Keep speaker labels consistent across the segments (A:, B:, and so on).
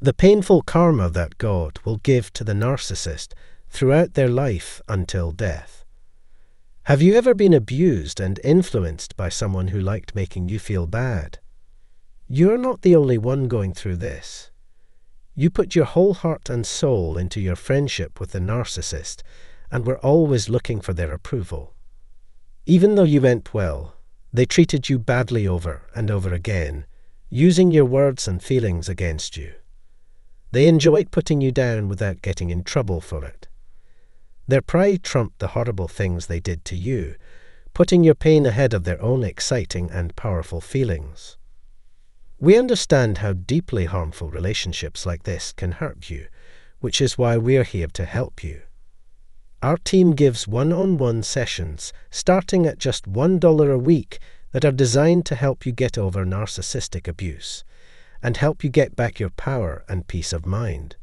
A: The painful karma that God will give to the narcissist throughout their life until death. Have you ever been abused and influenced by someone who liked making you feel bad? You're not the only one going through this. You put your whole heart and soul into your friendship with the narcissist and were always looking for their approval. Even though you meant well, they treated you badly over and over again, using your words and feelings against you. They enjoyed putting you down without getting in trouble for it. Their pride trumped the horrible things they did to you, putting your pain ahead of their own exciting and powerful feelings. We understand how deeply harmful relationships like this can hurt you, which is why we're here to help you. Our team gives one-on-one sessions starting at just $1 a week that are designed to help you get over narcissistic abuse and help you get back your power and peace of mind.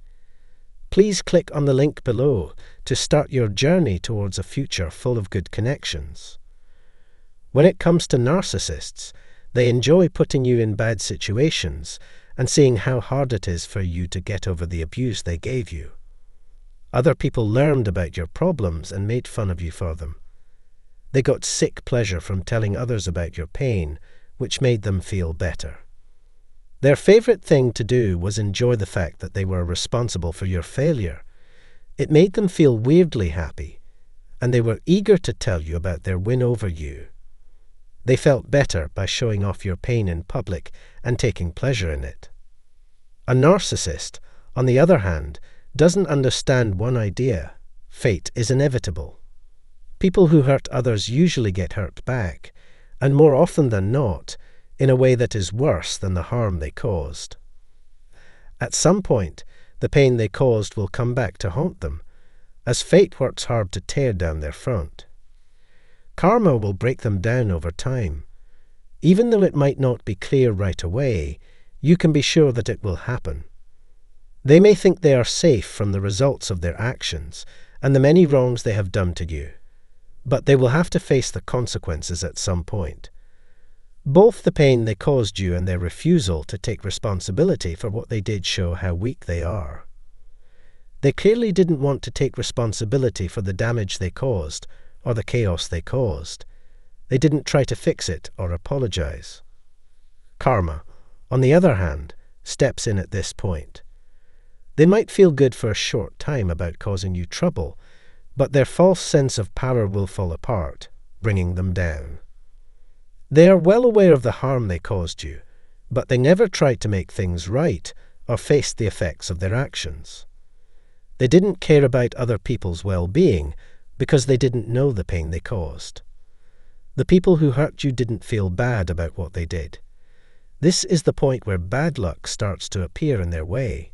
A: Please click on the link below to start your journey towards a future full of good connections. When it comes to narcissists, they enjoy putting you in bad situations and seeing how hard it is for you to get over the abuse they gave you. Other people learned about your problems and made fun of you for them. They got sick pleasure from telling others about your pain, which made them feel better. Their favorite thing to do was enjoy the fact that they were responsible for your failure. It made them feel weirdly happy, and they were eager to tell you about their win over you. They felt better by showing off your pain in public and taking pleasure in it. A narcissist, on the other hand, doesn't understand one idea: fate is inevitable. People who hurt others usually get hurt back, and more often than not, in a way that is worse than the harm they caused. At some point, the pain they caused will come back to haunt them, as fate works hard to tear down their front. Karma will break them down over time. Even though it might not be clear right away, you can be sure that it will happen. They may think they are safe from the results of their actions and the many wrongs they have done to you, but they will have to face the consequences at some point. Both the pain they caused you and their refusal to take responsibility for what they did show how weak they are. They clearly didn't want to take responsibility for the damage they caused or the chaos they caused. They didn't try to fix it or apologize. Karma, on the other hand, steps in at this point. They might feel good for a short time about causing you trouble, but their false sense of power will fall apart, bringing them down. They are well aware of the harm they caused you, but they never tried to make things right or face the effects of their actions. They didn't care about other people's well-being because they didn't know the pain they caused. The people who hurt you didn't feel bad about what they did. This is the point where bad luck starts to appear in their way.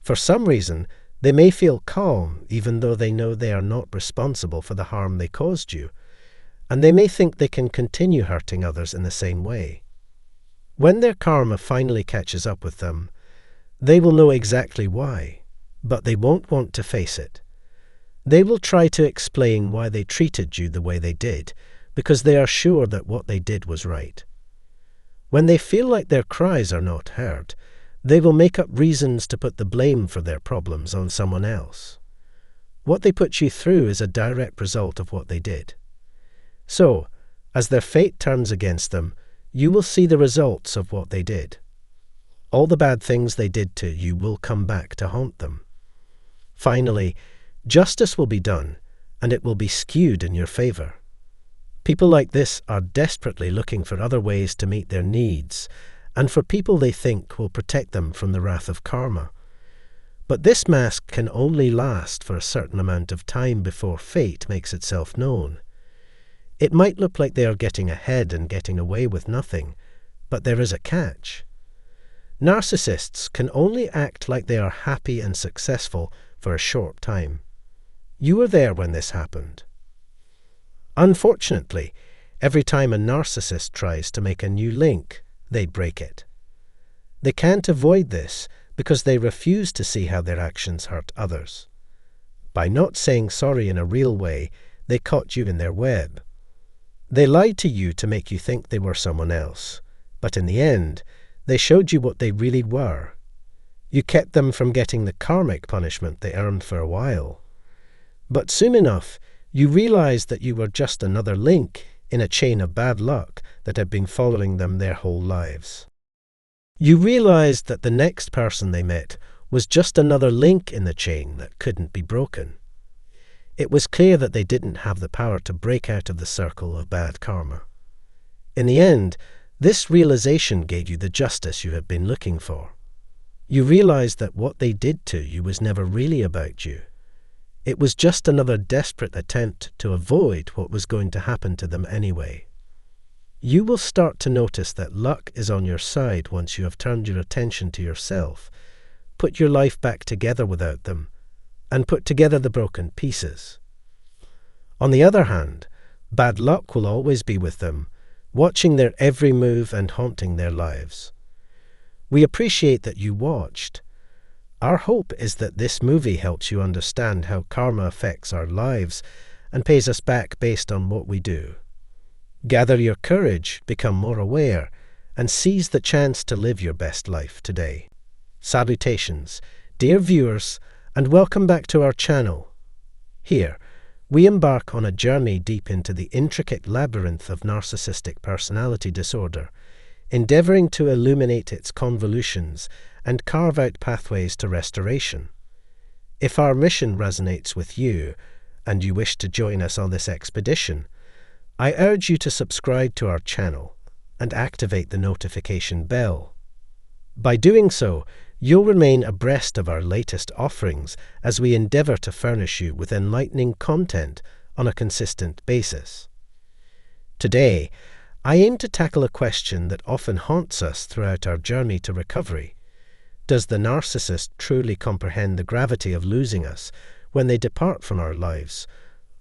A: For some reason, they may feel calm even though they know they are not responsible for the harm they caused you, and they may think they can continue hurting others in the same way. When their karma finally catches up with them, they will know exactly why, but they won't want to face it. They will try to explain why they treated you the way they did, because they are sure that what they did was right. When they feel like their cries are not heard, they will make up reasons to put the blame for their problems on someone else. What they put you through is a direct result of what they did. So, as their fate turns against them, you will see the results of what they did. All the bad things they did to you will come back to haunt them. Finally, justice will be done, and it will be skewed in your favor. People like this are desperately looking for other ways to meet their needs, and for people they think will protect them from the wrath of karma. But this mask can only last for a certain amount of time before fate makes itself known. It might look like they are getting ahead and getting away with nothing, but there is a catch. Narcissists can only act like they are happy and successful for a short time. You were there when this happened. Unfortunately, every time a narcissist tries to make a new link, they break it. They can't avoid this because they refuse to see how their actions hurt others. By not saying sorry in a real way, they caught you in their web. They lied to you to make you think they were someone else, but in the end, they showed you what they really were. You kept them from getting the karmic punishment they earned for a while. But soon enough, you realized that you were just another link in a chain of bad luck that had been following them their whole lives. You realized that the next person they met was just another link in the chain that couldn't be broken. It was clear that they didn't have the power to break out of the circle of bad karma. In the end, this realization gave you the justice you had been looking for. You realized that what they did to you was never really about you. It was just another desperate attempt to avoid what was going to happen to them anyway. You will start to notice that luck is on your side once you have turned your attention to yourself, put your life back together without them, and put together the broken pieces. On the other hand, bad luck will always be with them, watching their every move and haunting their lives. We appreciate that you watched. Our hope is that this movie helps you understand how karma affects our lives and pays us back based on what we do. Gather your courage, become more aware, and seize the chance to live your best life today. Salutations, dear viewers, and welcome back to our channel. Here, we embark on a journey deep into the intricate labyrinth of narcissistic personality disorder, endeavoring to illuminate its convolutions and carve out pathways to restoration. If our mission resonates with you, and you wish to join us on this expedition, I urge you to subscribe to our channel and activate the notification bell. By doing so, you'll remain abreast of our latest offerings as we endeavor to furnish you with enlightening content on a consistent basis. Today, I aim to tackle a question that often haunts us throughout our journey to recovery. Does the narcissist truly comprehend the gravity of losing us when they depart from our lives,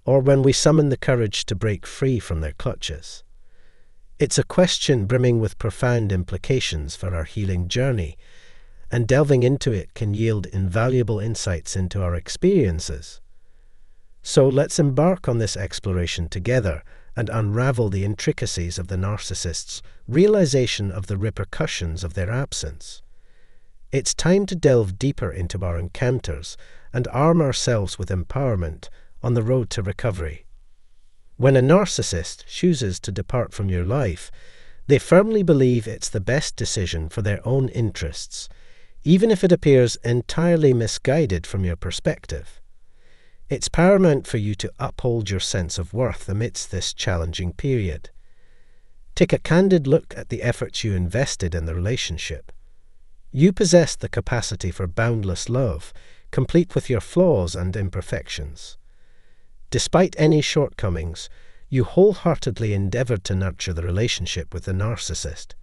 A: or when we summon the courage to break free from their clutches? It's a question brimming with profound implications for our healing journey, and delving into it can yield invaluable insights into our experiences. So let's embark on this exploration together and unravel the intricacies of the narcissist's realization of the repercussions of their absence. It's time to delve deeper into our encounters and arm ourselves with empowerment on the road to recovery. When a narcissist chooses to depart from your life, they firmly believe it's the best decision for their own interests, even if it appears entirely misguided from your perspective. It's paramount for you to uphold your sense of worth amidst this challenging period. Take a candid look at the efforts you invested in the relationship. You possess the capacity for boundless love, complete with your flaws and imperfections. Despite any shortcomings, you wholeheartedly endeavored to nurture the relationship with the narcissist.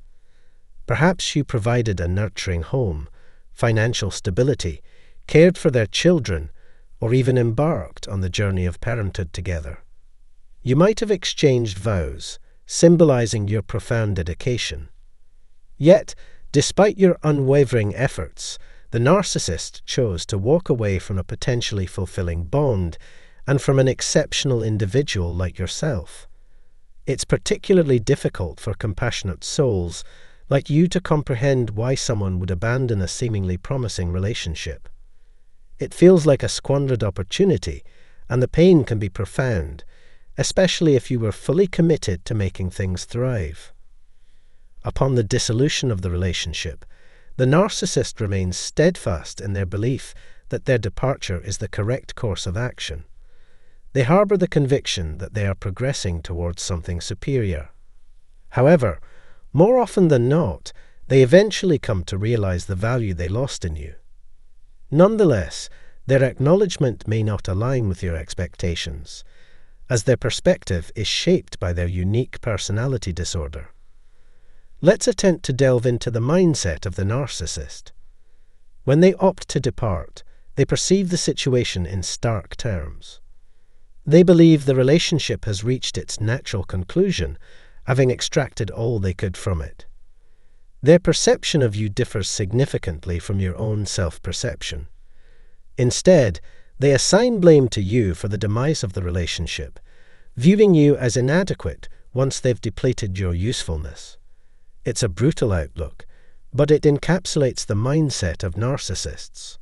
A: Perhaps you provided a nurturing home, financial stability, cared for their children, or even embarked on the journey of parenthood together. You might have exchanged vows, symbolizing your profound dedication. Yet, despite your unwavering efforts, the narcissist chose to walk away from a potentially fulfilling bond and from an exceptional individual like yourself. It's particularly difficult for compassionate souls like you to comprehend why someone would abandon a seemingly promising relationship. It feels like a squandered opportunity, and the pain can be profound, especially if you were fully committed to making things thrive. Upon the dissolution of the relationship, the narcissist remains steadfast in their belief that their departure is the correct course of action. They harbor the conviction that they are progressing towards something superior. However, more often than not, they eventually come to realize the value they lost in you. Nonetheless, their acknowledgement may not align with your expectations, as their perspective is shaped by their unique personality disorder. Let's attempt to delve into the mindset of the narcissist. When they opt to depart, they perceive the situation in stark terms. They believe the relationship has reached its natural conclusion, having extracted all they could from it. Their perception of you differs significantly from your own self-perception. Instead, they assign blame to you for the demise of the relationship, viewing you as inadequate once they've depleted your usefulness. It's a brutal outlook, but it encapsulates the mindset of narcissists.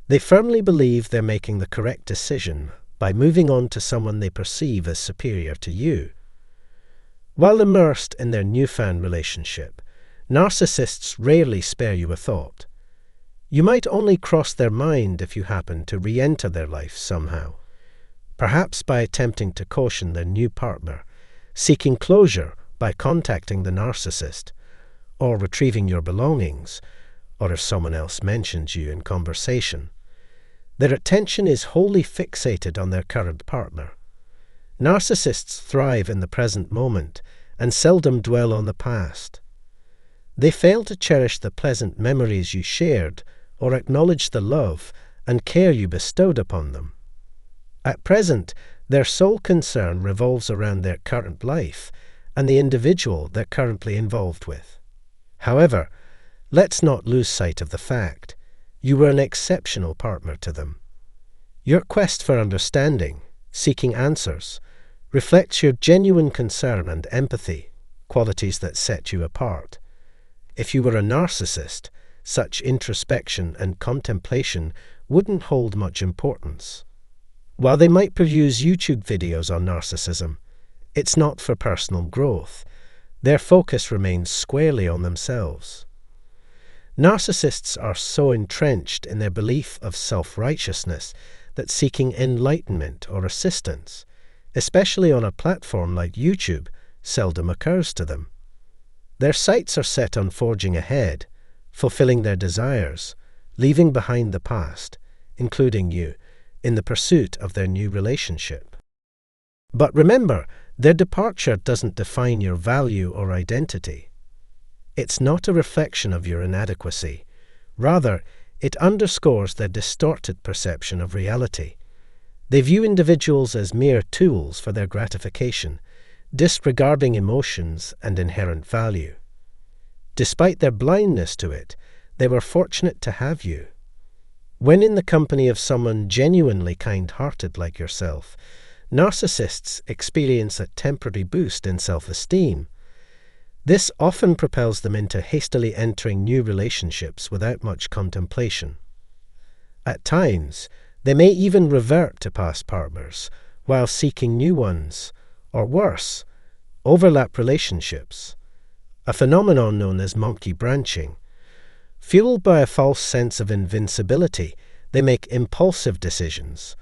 A: They firmly believe they're making the correct decision by moving on to someone they perceive as superior to you. While immersed in their newfound relationship, narcissists rarely spare you a thought. You might only cross their mind if you happen to re-enter their life somehow, perhaps by attempting to caution their new partner, seeking closure by contacting the narcissist, or retrieving your belongings, or if someone else mentions you in conversation. Their attention is wholly fixated on their current partner. Narcissists thrive in the present moment and seldom dwell on the past. They fail to cherish the pleasant memories you shared or acknowledge the love and care you bestowed upon them. At present, their sole concern revolves around their current life and the individual they're currently involved with. However, let's not lose sight of the fact you were an exceptional partner to them. Your quest for understanding, seeking answers, reflects your genuine concern and empathy, qualities that set you apart. If you were a narcissist, such introspection and contemplation wouldn't hold much importance. While they might produce YouTube videos on narcissism, it's not for personal growth. Their focus remains squarely on themselves. Narcissists are so entrenched in their belief of self-righteousness that seeking enlightenment or assistance, especially on a platform like YouTube, seldom occurs to them. Their sights are set on forging ahead, fulfilling their desires, leaving behind the past, including you, in the pursuit of their new relationship. But remember, their departure doesn't define your value or identity. It's not a reflection of your inadequacy. Rather, it underscores their distorted perception of reality. They view individuals as mere tools for their gratification, disregarding emotions and inherent value. Despite their blindness to it, they were fortunate to have you. When in the company of someone genuinely kind-hearted like yourself, narcissists experience a temporary boost in self-esteem. This often propels them into hastily entering new relationships without much contemplation. At times, they may even revert to past partners while seeking new ones, or worse, overlap relationships, a phenomenon known as monkey branching. Fueled by a false sense of invincibility, they make impulsive decisions,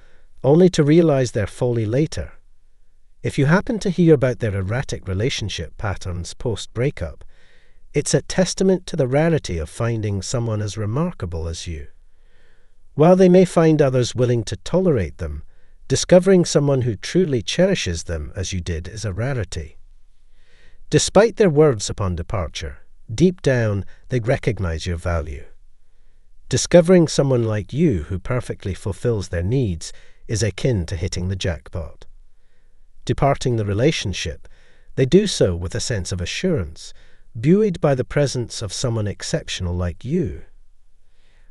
A: only to realize their folly later. If you happen to hear about their erratic relationship patterns post-breakup, it's a testament to the rarity of finding someone as remarkable as you. While they may find others willing to tolerate them, discovering someone who truly cherishes them as you did is a rarity. Despite their words upon departure, deep down they recognize your value. Discovering someone like you who perfectly fulfills their needs is akin to hitting the jackpot. Departing the relationship, they do so with a sense of assurance, buoyed by the presence of someone exceptional like you.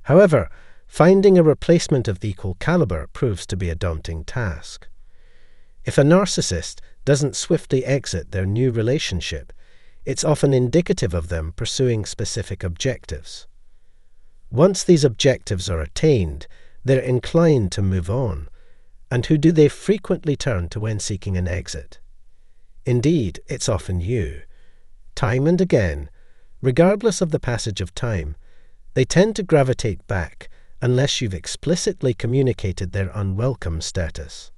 A: However, finding a replacement of equal caliber proves to be a daunting task. If a narcissist doesn't swiftly exit their new relationship, it's often indicative of them pursuing specific objectives. Once these objectives are attained, they're inclined to move on. And who do they frequently turn to when seeking an exit? Indeed, it's often you. Time and again, regardless of the passage of time, they tend to gravitate back unless you've explicitly communicated their unwelcome status.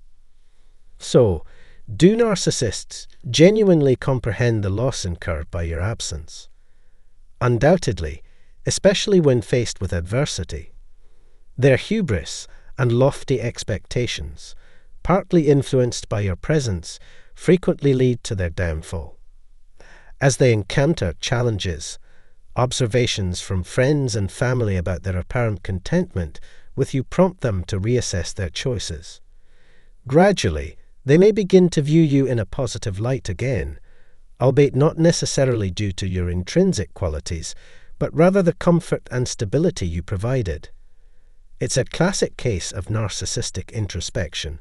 A: So, do narcissists genuinely comprehend the loss incurred by your absence? Undoubtedly, especially when faced with adversity. Their hubris and lofty expectations, partly influenced by your presence, frequently lead to their downfall. As they encounter challenges, observations from friends and family about their apparent contentment with you prompt them to reassess their choices. Gradually, they may begin to view you in a positive light again, albeit not necessarily due to your intrinsic qualities, but rather the comfort and stability you provided. It's a classic case of narcissistic introspection,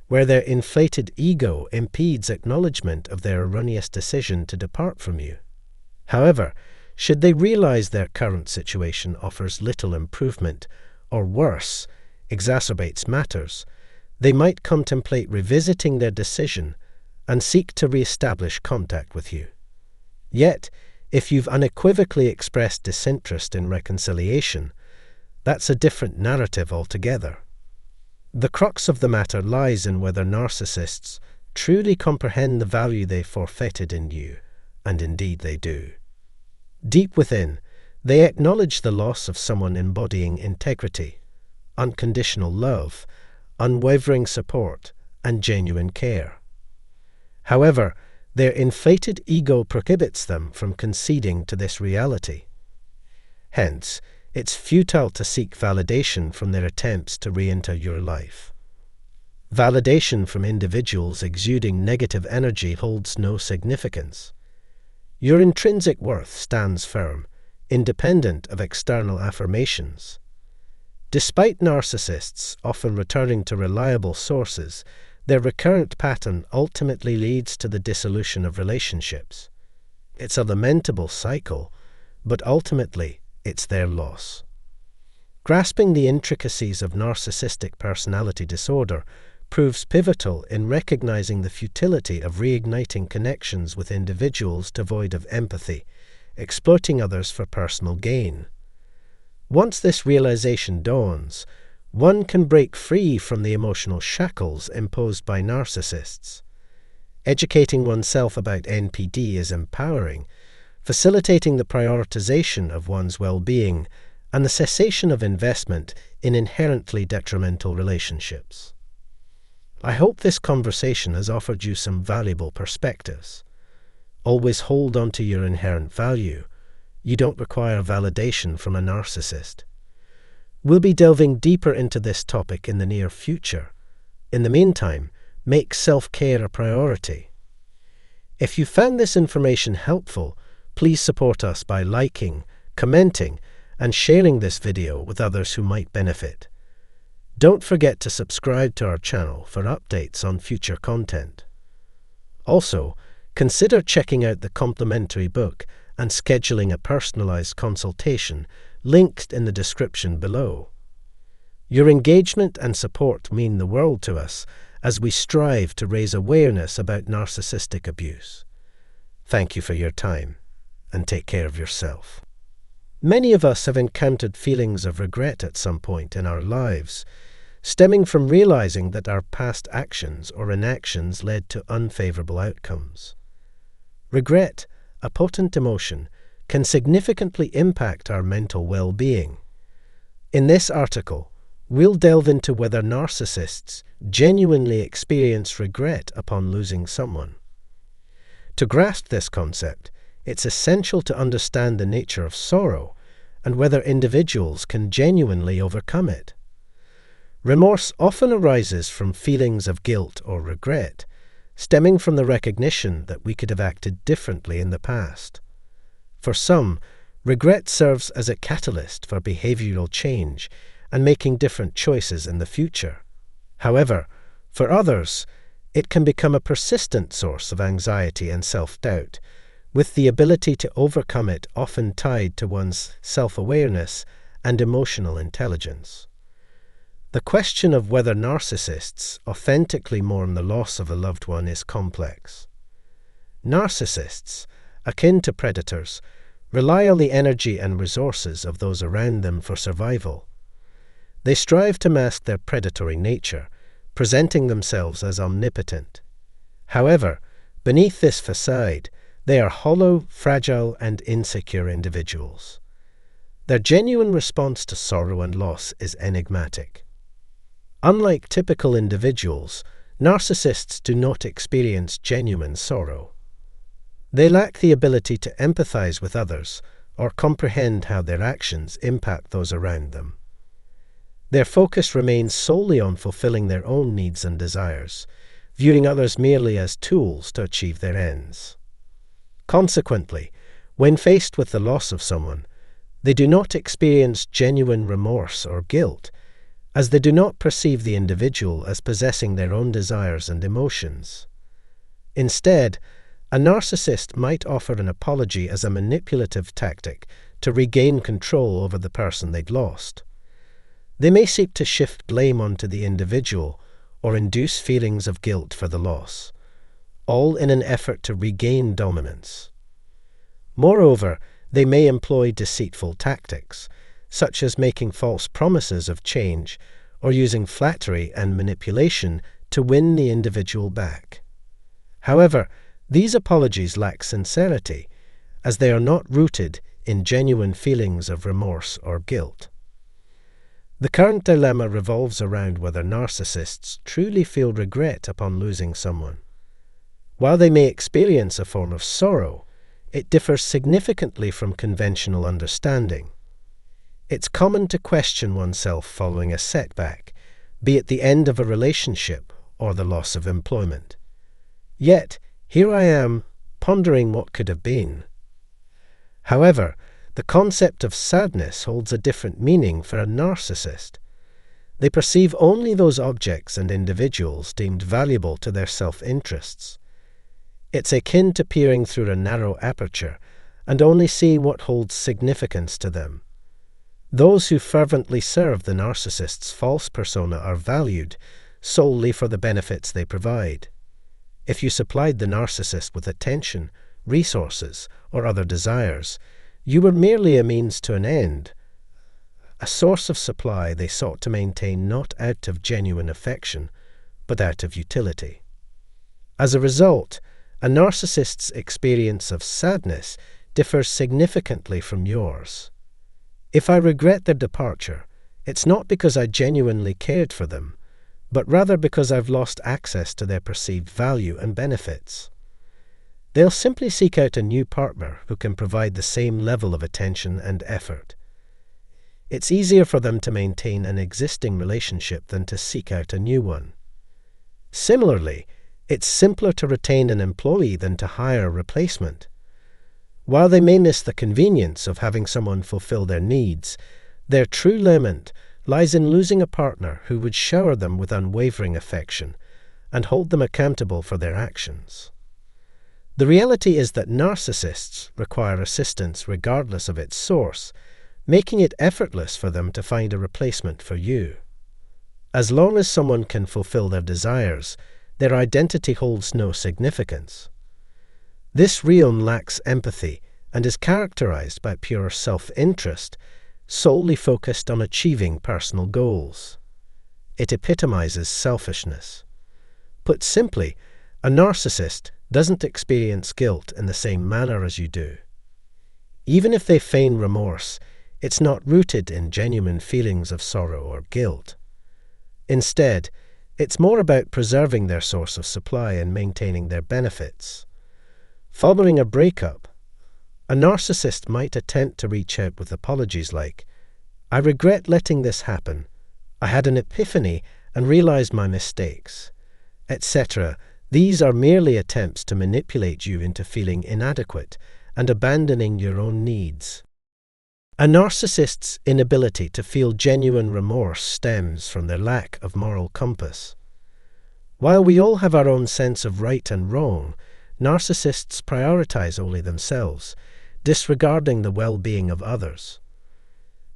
A: where their inflated ego impedes acknowledgement of their erroneous decision to depart from you. However, Should they realize their current situation offers little improvement, or worse, exacerbates matters, they might contemplate revisiting their decision and seek to re-establish contact with you. Yet, if you've unequivocally expressed disinterest in reconciliation, that's a different narrative altogether. The crux of the matter lies in whether narcissists truly comprehend the value they forfeited in you, and indeed they do. Deep within, they acknowledge the loss of someone embodying integrity, unconditional love, unwavering support, and genuine care. However, their inflated ego prohibits them from conceding to this reality. Hence, it's futile to seek validation from their attempts to re-enter your life. Validation from individuals exuding negative energy holds no significance. Your intrinsic worth stands firm, independent of external affirmations. Despite narcissists often returning to reliable sources, their recurrent pattern ultimately leads to the dissolution of relationships. It's a lamentable cycle, but ultimately it's their loss. Grasping the intricacies of narcissistic personality disorder proves pivotal in recognizing the futility of reigniting connections with individuals devoid of empathy, exploiting others for personal gain. Once this realization dawns, one can break free from the emotional shackles imposed by narcissists. Educating oneself about NPD is empowering, facilitating the prioritization of one's well-being and the cessation of investment in inherently detrimental relationships. I hope this conversation has offered you some valuable perspectives. Always hold on to your inherent value. You don't require validation from a narcissist. We'll be delving deeper into this topic in the near future. In the meantime, make self-care a priority. If you found this information helpful, please support us by liking, commenting, and sharing this video with others who might benefit. Don't forget to subscribe to our channel for updates on future content. Also, consider checking out the complimentary book and scheduling a personalized consultation linked in the description below. Your engagement and support mean the world to us as we strive to raise awareness about narcissistic abuse. Thank you for your time, and take care of yourself. Many of us have encountered feelings of regret at some point in our lives, stemming from realizing that our past actions or inactions led to unfavorable outcomes. Regret, a potent emotion, can significantly impact our mental well-being. In this article, we'll delve into whether narcissists genuinely experience regret upon losing someone. To grasp this concept, it's essential to understand the nature of sorrow and whether individuals can genuinely overcome it. Remorse often arises from feelings of guilt or regret, stemming from the recognition that we could have acted differently in the past. For some, regret serves as a catalyst for behavioral change and making different choices in the future. However, for others, it can become a persistent source of anxiety and self-doubt, with the ability to overcome it often tied to one's self-awareness and emotional intelligence. The question of whether narcissists authentically mourn the loss of a loved one is complex. Narcissists, akin to predators, rely on the energy and resources of those around them for survival. They strive to mask their predatory nature, presenting themselves as omnipotent. However, beneath this facade, they are hollow, fragile, and insecure individuals. Their genuine response to sorrow and loss is enigmatic. Unlike typical individuals, narcissists do not experience genuine sorrow. They lack the ability to empathize with others or comprehend how their actions impact those around them. Their focus remains solely on fulfilling their own needs and desires, viewing others merely as tools to achieve their ends. Consequently, when faced with the loss of someone, they do not experience genuine remorse or guilt, as they do not perceive the individual as possessing their own desires and emotions. Instead, A narcissist might offer an apology as a manipulative tactic to regain control over the person they'd lost. They may seek to shift blame onto the individual or induce feelings of guilt for the loss, all in an effort to regain dominance. Moreover, they may employ deceitful tactics, such as making false promises of change or using flattery and manipulation to win the individual back. However, these apologies lack sincerity, as they are not rooted in genuine feelings of remorse or guilt. The current dilemma revolves around whether narcissists truly feel regret upon losing someone. While they may experience a form of sorrow, it differs significantly from conventional understanding. It's common to question oneself following a setback, be it the end of a relationship or the loss of employment. Yet, here I am, pondering what could have been. However, the concept of sadness holds a different meaning for a narcissist. They perceive only those objects and individuals deemed valuable to their self-interests. It's akin to peering through a narrow aperture and only seeing what holds significance to them. Those who fervently serve the narcissist's false persona are valued solely for the benefits they provide. If you supplied the narcissist with attention, resources, or other desires, you were merely a means to an end, a source of supply they sought to maintain not out of genuine affection, but out of utility. As a result, a narcissist's experience of sadness differs significantly from yours. If I regret their departure, it's not because I genuinely cared for them, but rather because I've lost access to their perceived value and benefits. They'll simply seek out a new partner who can provide the same level of attention and effort. It's easier for them to maintain an existing relationship than to seek out a new one. Similarly, it's simpler to retain an employee than to hire a replacement. While they may miss the convenience of having someone fulfill their needs, their true lament lies in losing a partner who would shower them with unwavering affection and hold them accountable for their actions. The reality is that narcissists require assistance regardless of its source, making it effortless for them to find a replacement for you. As long as someone can fulfill their desires, their identity holds no significance. This realm lacks empathy and is characterized by pure self-interest, solely focused on achieving personal goals. It epitomizes selfishness. Put simply, a narcissist doesn't experience guilt in the same manner as you do. Even if they feign remorse, it's not rooted in genuine feelings of sorrow or guilt. Instead, it's more about preserving their source of supply and maintaining their benefits. Following a breakup, a narcissist might attempt to reach out with apologies like, "I regret letting this happen. I had an epiphany and realized my mistakes," etc. These are merely attempts to manipulate you into feeling inadequate and abandoning your own needs. A narcissist's inability to feel genuine remorse stems from their lack of moral compass. While we all have our own sense of right and wrong, narcissists prioritize only themselves, disregarding the well-being of others.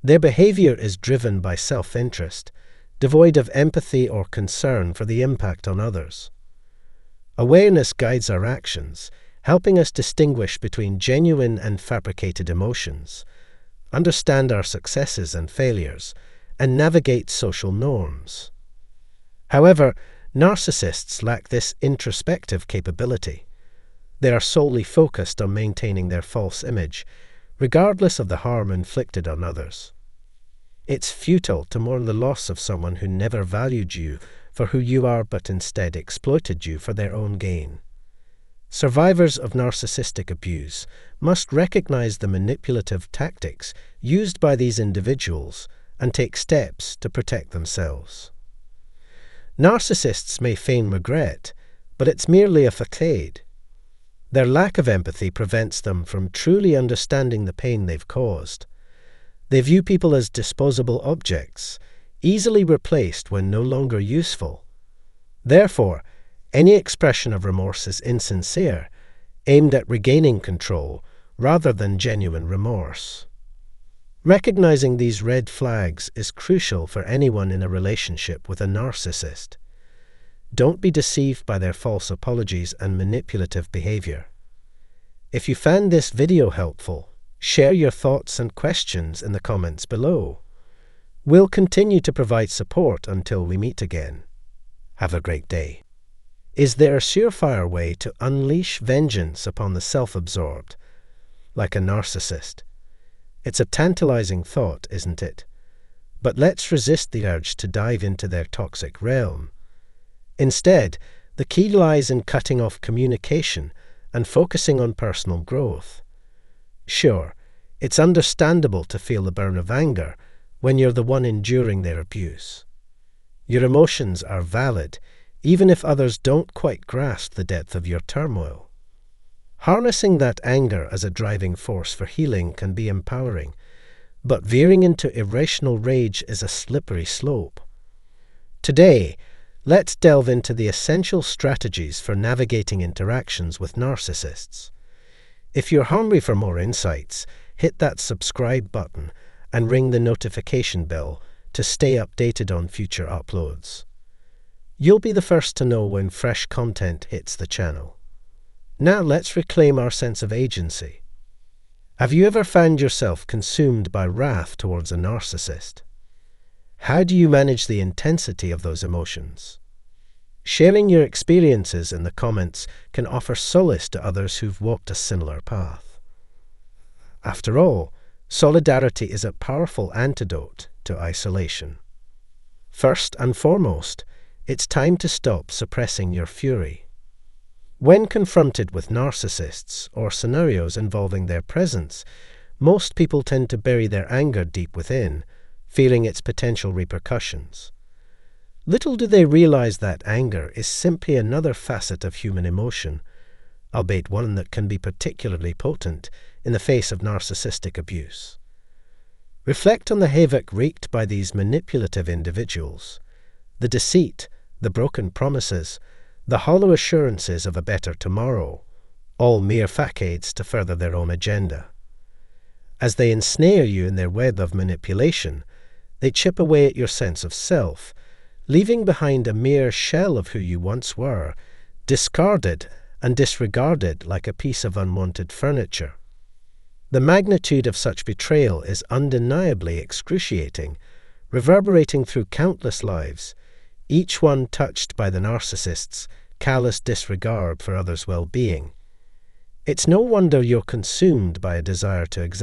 A: Their behavior is driven by self-interest, devoid of empathy or concern for the impact on others. Awareness guides our actions, helping us distinguish between genuine and fabricated emotions, understand our successes and failures, and navigate social norms. However, narcissists lack this introspective capability. They are solely focused on maintaining their false image, regardless of the harm inflicted on others. It's futile to mourn the loss of someone who never valued you for who you are but instead exploited you for their own gain. Survivors of narcissistic abuse must recognize the manipulative tactics used by these individuals and take steps to protect themselves. Narcissists may feign regret, but it's merely a facade. Their lack of empathy prevents them from truly understanding the pain they've caused. They view people as disposable objects, easily replaced when no longer useful. Therefore, any expression of remorse is insincere, aimed at regaining control rather than genuine remorse. Recognizing these red flags is crucial for anyone in a relationship with a narcissist. Don't be deceived by their false apologies and manipulative behavior. If you found this video helpful, share your thoughts and questions in the comments below. We'll continue to provide support until we meet again. Have a great day. Is there a surefire way to unleash vengeance upon the self-absorbed, like a narcissist? It's a tantalizing thought, isn't it? But let's resist the urge to dive into their toxic realm. Instead, the key lies in cutting off communication and focusing on personal growth. Sure, it's understandable to feel a burn of anger when you're the one enduring their abuse. Your emotions are valid, even if others don't quite grasp the depth of your turmoil. Harnessing that anger as a driving force for healing can be empowering, but veering into irrational rage is a slippery slope. Today, let's delve into the essential strategies for navigating interactions with narcissists. If you're hungry for more insights, hit that subscribe button and ring the notification bell to stay updated on future uploads. You'll be the first to know when fresh content hits the channel. Now let's reclaim our sense of agency. Have you ever found yourself consumed by wrath towards a narcissist? How do you manage the intensity of those emotions? Sharing your experiences in the comments can offer solace to others who've walked a similar path. After all, solidarity is a powerful antidote to isolation. First and foremost, it's time to stop suppressing your fury. When confronted with narcissists or scenarios involving their presence, most people tend to bury their anger deep within, fearing its potential repercussions. Little do they realize that anger is simply another facet of human emotion, albeit one that can be particularly potent in the face of narcissistic abuse. Reflect on the havoc wreaked by these manipulative individuals, the deceit, the broken promises, the hollow assurances of a better tomorrow, all mere facades to further their own agenda. As they ensnare you in their web of manipulation, they chip away at your sense of self, leaving behind a mere shell of who you once were, discarded and disregarded like a piece of unwanted furniture. The magnitude of such betrayal is undeniably excruciating, reverberating through countless lives, each one touched by the narcissist's callous disregard for others' well-being. It's no wonder you're consumed by a desire to exempt